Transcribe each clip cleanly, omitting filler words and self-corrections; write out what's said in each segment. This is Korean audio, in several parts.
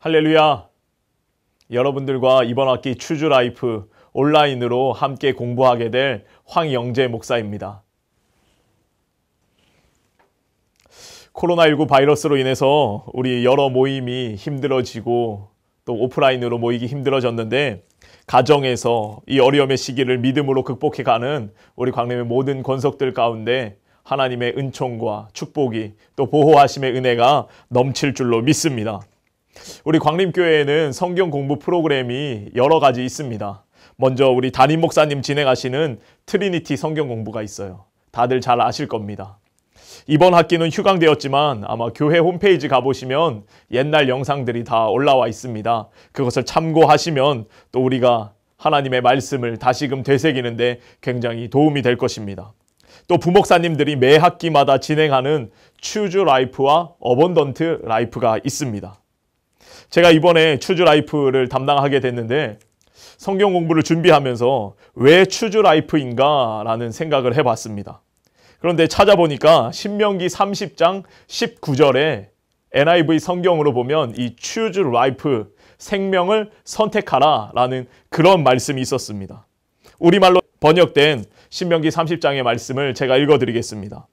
할렐루야! 여러분들과 이번 학기 추주라이프 온라인으로 함께 공부하게 될 황영재 목사입니다. 코로나19 바이러스로 인해서 우리 여러 모임이 힘들어지고 또 오프라인으로 모이기 힘들어졌는데 가정에서 이 어려움의 시기를 믿음으로 극복해가는 우리 광림의 모든 권속들 가운데 하나님의 은총과 축복이 또 보호하심의 은혜가 넘칠 줄로 믿습니다. 우리 광림교회에는 성경 공부 프로그램이 여러 가지 있습니다. 먼저 우리 담임 목사님 진행하시는 트리니티 성경 공부가 있어요. 다들 잘 아실 겁니다. 이번 학기는 휴강되었지만 아마 교회 홈페이지 가보시면 옛날 영상들이 다 올라와 있습니다. 그것을 참고하시면 또 우리가 하나님의 말씀을 다시금 되새기는데 굉장히 도움이 될 것입니다. 또 부목사님들이 매 학기마다 진행하는 추주 라이프와 어번던트 라이프가 있습니다. 제가 이번에 추주 라이프를 담당하게 됐는데 성경 공부를 준비하면서 왜 추주 라이프인가 라는 생각을 해봤습니다. 그런데 찾아보니까 신명기 30장 19절에 NIV 성경으로 보면 이 choose life, 생명을 선택하라 라는 그런 말씀이 있었습니다. 우리말로 번역된 신명기 30장의 말씀을 제가 읽어드리겠습니다.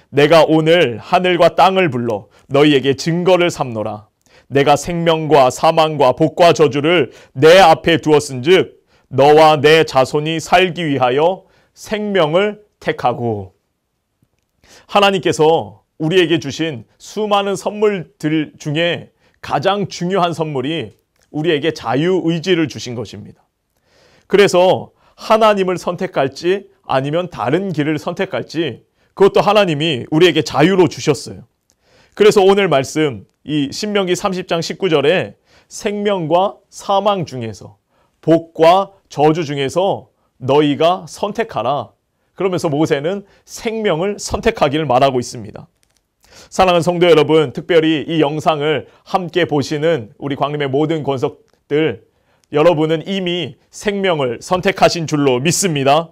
내가 오늘 하늘과 땅을 불러 너희에게 증거를 삼노라. 내가 생명과 사망과 복과 저주를 내 앞에 두었은즉 너와 내 자손이 살기 위하여 생명을 택하고. 하나님께서 우리에게 주신 수많은 선물들 중에 가장 중요한 선물이 우리에게 자유의지를 주신 것입니다. 그래서 하나님을 선택할지 아니면 다른 길을 선택할지 그것도 하나님이 우리에게 자유로 주셨어요. 그래서 오늘 말씀 이 신명기 30장 19절에 생명과 사망 중에서 복과 저주 중에서 너희가 선택하라. 그러면서 모세는 생명을 선택하기를 말하고 있습니다. 사랑하는 성도 여러분, 특별히 이 영상을 함께 보시는 우리 광림의 모든 권속들, 여러분은 이미 생명을 선택하신 줄로 믿습니다.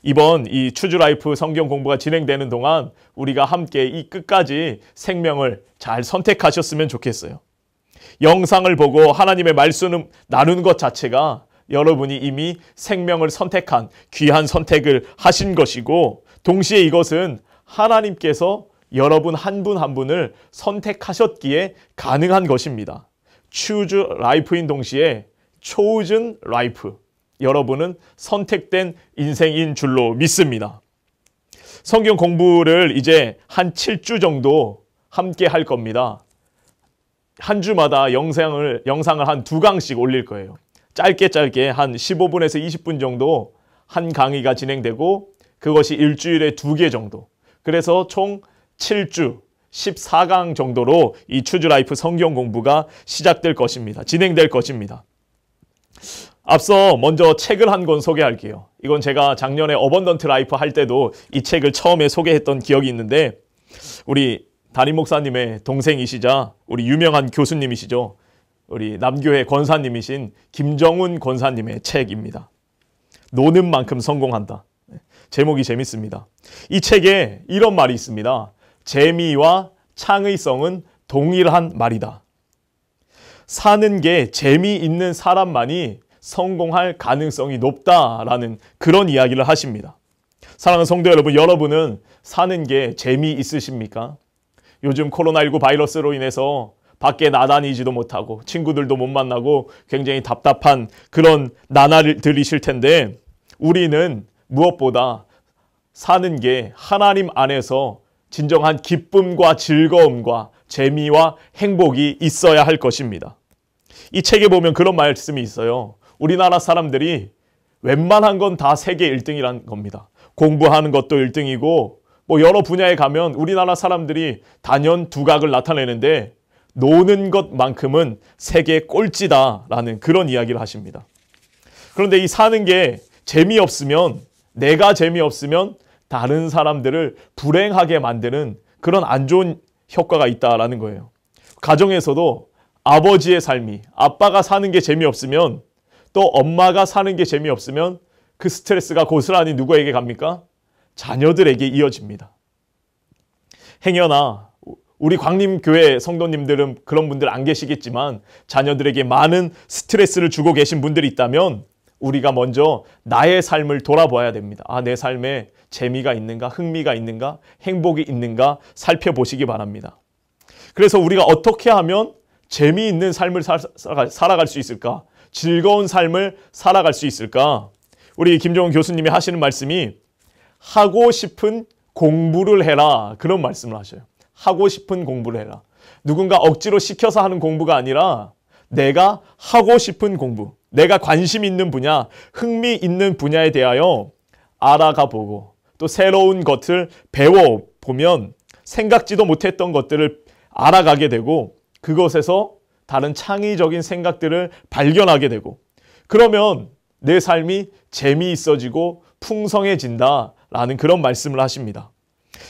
이번 이 추주라이프 성경 공부가 진행되는 동안 우리가 함께 이 끝까지 생명을 잘 선택하셨으면 좋겠어요. 영상을 보고 하나님의 말씀을 나누는 것 자체가 여러분이 이미 생명을 선택한 귀한 선택을 하신 것이고, 동시에 이것은 하나님께서 여러분 한 분 한 분을 선택하셨기에 가능한 것입니다. choose life인 동시에 chosen life. 여러분은 선택된 인생인 줄로 믿습니다. 성경 공부를 이제 한 7주 정도 함께 할 겁니다. 한 주마다 영상을 한 2강씩 올릴 거예요. 짧게 한 15분에서 20분 정도 한 강의가 진행되고 그것이 일주일에 2개 정도. 그래서 총 7주 14강 정도로 이 추주라이프 성경 공부가 시작될 것입니다. 진행될 것입니다. 앞서 먼저 책을 한 권 소개할게요. 이건 제가 작년에 어번던트 라이프 할 때도 이 책을 처음에 소개했던 기억이 있는데 우리 담임 목사님의 동생이시자 우리 유명한 교수님이시죠. 우리 남교회 권사님이신 김정훈 권사님의 책입니다. 노는 만큼 성공한다. 제목이 재밌습니다. 이 책에 이런 말이 있습니다. 재미와 창의성은 동일한 말이다. 사는 게 재미있는 사람만이 성공할 가능성이 높다라는 그런 이야기를 하십니다. 사랑하는 성도 여러분, 여러분은 사는 게 재미있으십니까? 요즘 코로나19 바이러스로 인해서 밖에 나다니지도 못하고 친구들도 못 만나고 굉장히 답답한 그런 나날들이실 텐데 우리는 무엇보다 사는 게 하나님 안에서 진정한 기쁨과 즐거움과 재미와 행복이 있어야 할 것입니다. 이 책에 보면 그런 말씀이 있어요. 우리나라 사람들이 웬만한 건 다 세계 1등이라는 겁니다. 공부하는 것도 1등이고 뭐 여러 분야에 가면 우리나라 사람들이 단연 두각을 나타내는데 노는 것만큼은 세계 꼴찌다라는 그런 이야기를 하십니다. 그런데 이 사는 게 재미없으면, 내가 재미없으면 다른 사람들을 불행하게 만드는 그런 안 좋은 효과가 있다라는 거예요. 가정에서도 아버지의 삶이, 아빠가 사는 게 재미없으면 또 엄마가 사는 게 재미없으면 그 스트레스가 고스란히 누구에게 갑니까? 자녀들에게 이어집니다. 행여나 우리 광림교회 성도님들은 그런 분들 안 계시겠지만 자녀들에게 많은 스트레스를 주고 계신 분들이 있다면 우리가 먼저 나의 삶을 돌아봐야 됩니다. 아, 내 삶에 재미가 있는가, 흥미가 있는가, 행복이 있는가 살펴보시기 바랍니다. 그래서 우리가 어떻게 하면 재미있는 삶을 살아갈 수 있을까? 즐거운 삶을 살아갈 수 있을까? 우리 김종훈 교수님이 하시는 말씀이 하고 싶은 공부를 해라. 그런 말씀을 하셔요. 하고 싶은 공부를 해라. 누군가 억지로 시켜서 하는 공부가 아니라 내가 하고 싶은 공부, 내가 관심 있는 분야, 흥미 있는 분야에 대하여 알아가 보고 또 새로운 것을 배워보면 생각지도 못했던 것들을 알아가게 되고 그것에서 다른 창의적인 생각들을 발견하게 되고 그러면 내 삶이 재미있어지고 풍성해진다라는 그런 말씀을 하십니다.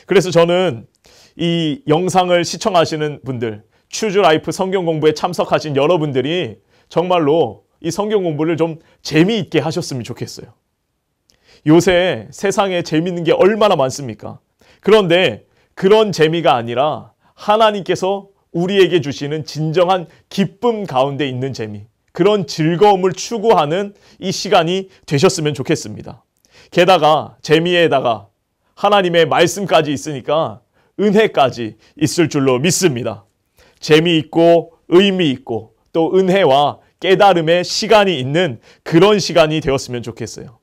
그래서 저는 이 영상을 시청하시는 분들, 추즈 라이프 성경 공부에 참석하신 여러분들이 정말로 이 성경 공부를 좀 재미있게 하셨으면 좋겠어요. 요새 세상에 재미있는 게 얼마나 많습니까? 그런데 그런 재미가 아니라 하나님께서 우리에게 주시는 진정한 기쁨 가운데 있는 재미, 그런 즐거움을 추구하는 이 시간이 되셨으면 좋겠습니다. 게다가 재미에다가 하나님의 말씀까지 있으니까 은혜까지 있을 줄로 믿습니다. 재미있고 의미 있고 또 은혜와 깨달음의 시간이 있는 그런 시간이 되었으면 좋겠어요.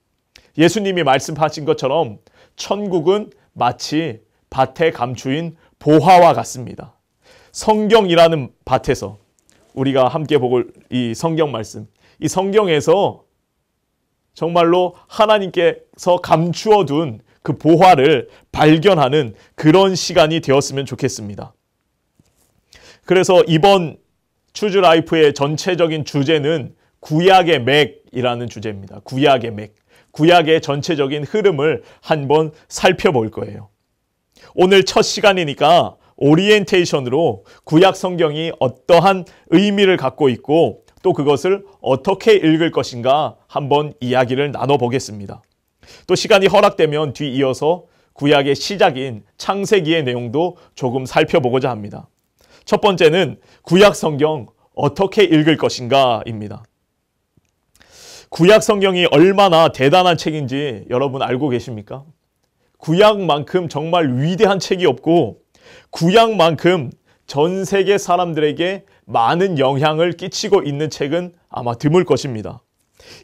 예수님이 말씀하신 것처럼 천국은 마치 밭에 감추인 보화와 같습니다. 성경이라는 밭에서 우리가 함께 보고 이 성경 말씀, 이 성경에서 정말로 하나님께서 감추어 둔 그 보화를 발견하는 그런 시간이 되었으면 좋겠습니다. 그래서 이번 추즈 라이프의 전체적인 주제는 구약의 맥이라는 주제입니다. 구약의 맥. 구약의 전체적인 흐름을 한번 살펴볼 거예요. 오늘 첫 시간이니까 오리엔테이션으로 구약 성경이 어떠한 의미를 갖고 있고 또 그것을 어떻게 읽을 것인가 한번 이야기를 나눠보겠습니다. 또 시간이 허락되면 뒤이어서 구약의 시작인 창세기의 내용도 조금 살펴보고자 합니다. 첫 번째는 구약 성경 어떻게 읽을 것인가입니다. 구약 성경이 얼마나 대단한 책인지 여러분 알고 계십니까? 구약만큼 정말 위대한 책이 없고 구약만큼 전 세계 사람들에게 많은 영향을 끼치고 있는 책은 아마 드물 것입니다.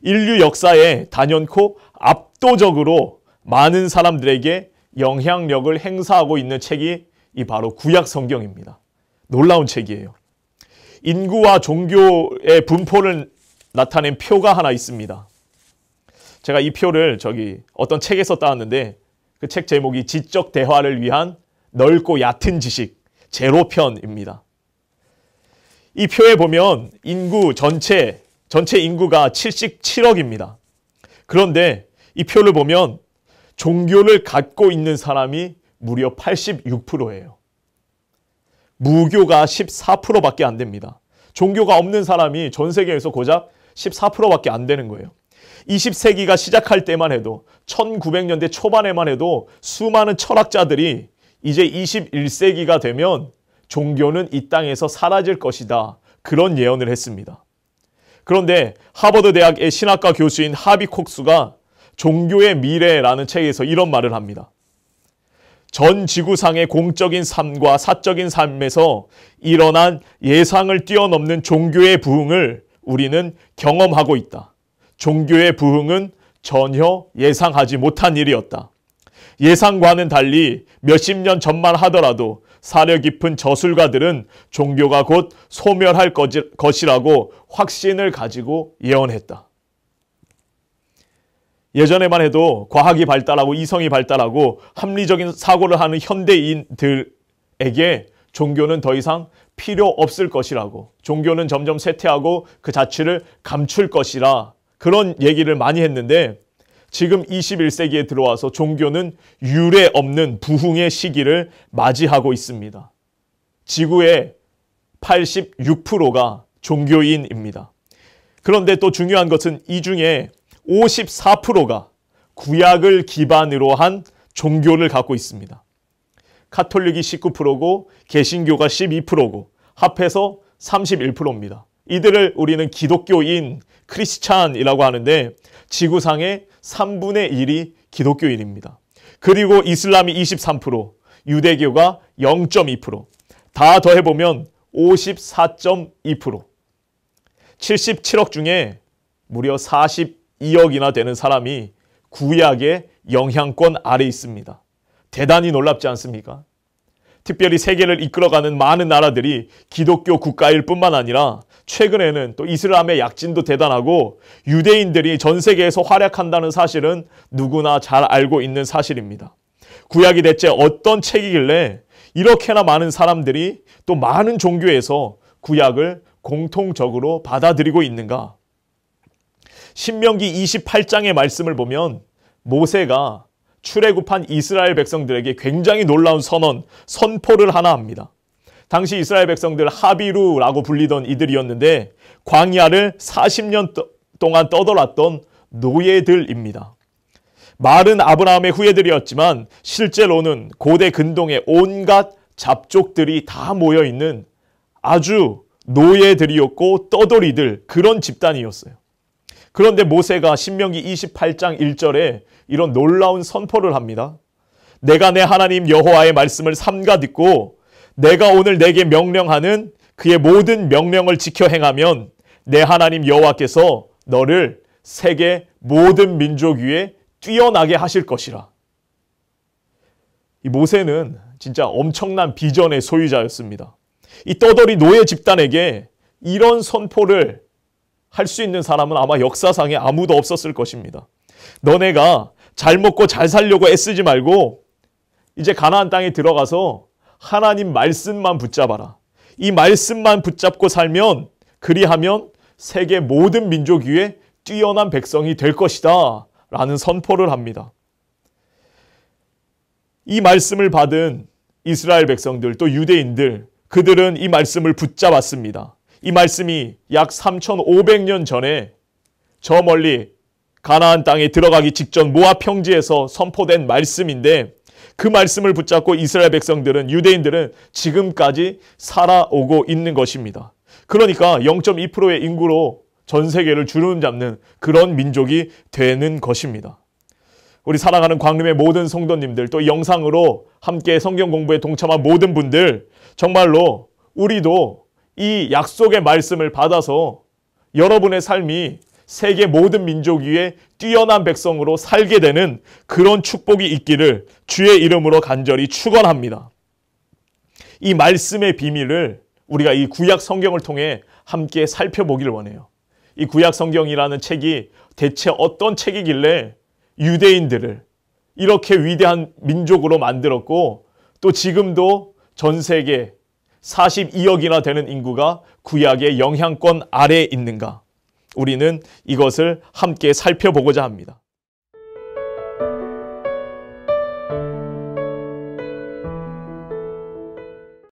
인류 역사에 단연코 압도적으로 많은 사람들에게 영향력을 행사하고 있는 책이 이 바로 구약 성경입니다. 놀라운 책이에요. 인구와 종교의 분포를 나타낸 표가 하나 있습니다. 제가 이 표를 어떤 책에서 따왔는데 그 책 제목이 지적 대화를 위한 넓고 얕은 지식 제로편입니다. 이 표에 보면 인구 전체 인구가 77억입니다. 그런데 이 표를 보면 종교를 갖고 있는 사람이 무려 86%예요. 무교가 14%밖에 안 됩니다. 종교가 없는 사람이 전 세계에서 고작 14%밖에 안 되는 거예요. 20세기가 시작할 때만 해도 1900년대 초반에만 해도 수많은 철학자들이 이제 21세기가 되면 종교는 이 땅에서 사라질 것이다. 그런 예언을 했습니다. 그런데 하버드 대학의 신학과 교수인 하비 콕스가 종교의 미래라는 책에서 이런 말을 합니다. 전 지구상의 공적인 삶과 사적인 삶에서 일어난 예상을 뛰어넘는 종교의 부흥을 우리는 경험하고 있다. 종교의 부흥은 전혀 예상하지 못한 일이었다. 예상과는 달리 몇십 년 전만 하더라도 사려 깊은 저술가들은 종교가 곧 소멸할 것이라고 확신을 가지고 예언했다. 예전에만 해도 과학이 발달하고 이성이 발달하고 합리적인 사고를 하는 현대인들에게 종교는 더 이상 필요 없을 것이라고, 종교는 점점 쇠퇴하고 그 자취를 감출 것이라 그런 얘기를 많이 했는데 지금 21세기에 들어와서 종교는 유례 없는 부흥의 시기를 맞이하고 있습니다. 지구의 86%가 종교인입니다. 그런데 또 중요한 것은 이 중에 54%가 구약을 기반으로 한 종교를 갖고 있습니다. 카톨릭이 19%고 개신교가 12%고 합해서 31%입니다. 이들을 우리는 기독교인, 크리스찬이라고 하는데 지구상의 3분의 1이 기독교인입니다. 그리고 이슬람이 23%, 유대교가 0.2%, 다 더해보면 54.2%. 77억 중에 무려 42억이나 되는 사람이 구약의 영향권 아래 있습니다. 대단히 놀랍지 않습니까? 특별히 세계를 이끌어가는 많은 나라들이 기독교 국가일 뿐만 아니라 최근에는 또 이슬람의 약진도 대단하고 유대인들이 전 세계에서 활약한다는 사실은 누구나 잘 알고 있는 사실입니다. 구약이 대체 어떤 책이길래 이렇게나 많은 사람들이 또 많은 종교에서 구약을 공통적으로 받아들이고 있는가? 신명기 28장의 말씀을 보면 모세가 출애굽한 이스라엘 백성들에게 굉장히 놀라운 선포를 하나 합니다. 당시 이스라엘 백성들 하비루라고 불리던 이들이었는데 광야를 40년 동안 떠돌았던 노예들입니다. 말은 아브라함의 후예들이었지만 실제로는 고대 근동의 온갖 잡족들이 다 모여있는 아주 노예들이었고 떠돌이들, 그런 집단이었어요. 그런데 모세가 신명기 28장 1절에 이런 놀라운 선포를 합니다. 내가 내 하나님 여호와의 말씀을 삼가 듣고 내가 오늘 내게 명령하는 그의 모든 명령을 지켜 행하면 내 하나님 여호와께서 너를 세계 모든 민족 위에 뛰어나게 하실 것이라. 이 모세는 진짜 엄청난 비전의 소유자였습니다. 이 떠돌이 노예 집단에게 이런 선포를 할 수 있는 사람은 아마 역사상에 아무도 없었을 것입니다. 너네가 잘 먹고 잘 살려고 애쓰지 말고 이제 가나안 땅에 들어가서 하나님 말씀만 붙잡아라. 이 말씀만 붙잡고 살면, 그리하면 세계 모든 민족 위에 뛰어난 백성이 될 것이다 라는 선포를 합니다. 이 말씀을 받은 이스라엘 백성들, 또 유대인들, 그들은 이 말씀을 붙잡았습니다. 이 말씀이 약 3,500년 전에 저 멀리 가나안 땅에 들어가기 직전 모압 평지에서 선포된 말씀인데 그 말씀을 붙잡고 이스라엘 백성들은, 유대인들은 지금까지 살아오고 있는 것입니다. 그러니까 0.2%의 인구로 전 세계를 주름잡는 그런 민족이 되는 것입니다. 우리 사랑하는 광림의 모든 성도님들, 또 영상으로 함께 성경 공부에 동참한 모든 분들, 정말로 우리도 이 약속의 말씀을 받아서 여러분의 삶이 세계 모든 민족 위에 뛰어난 백성으로 살게 되는 그런 축복이 있기를 주의 이름으로 간절히 축원합니다. 이 말씀의 비밀을 우리가 이 구약 성경을 통해 함께 살펴보기를 원해요. 이 구약 성경이라는 책이 대체 어떤 책이길래 유대인들을 이렇게 위대한 민족으로 만들었고 또 지금도 전 세계 42억이나 되는 인구가 구약의 영향권 아래에 있는가? 우리는 이것을 함께 살펴보고자 합니다.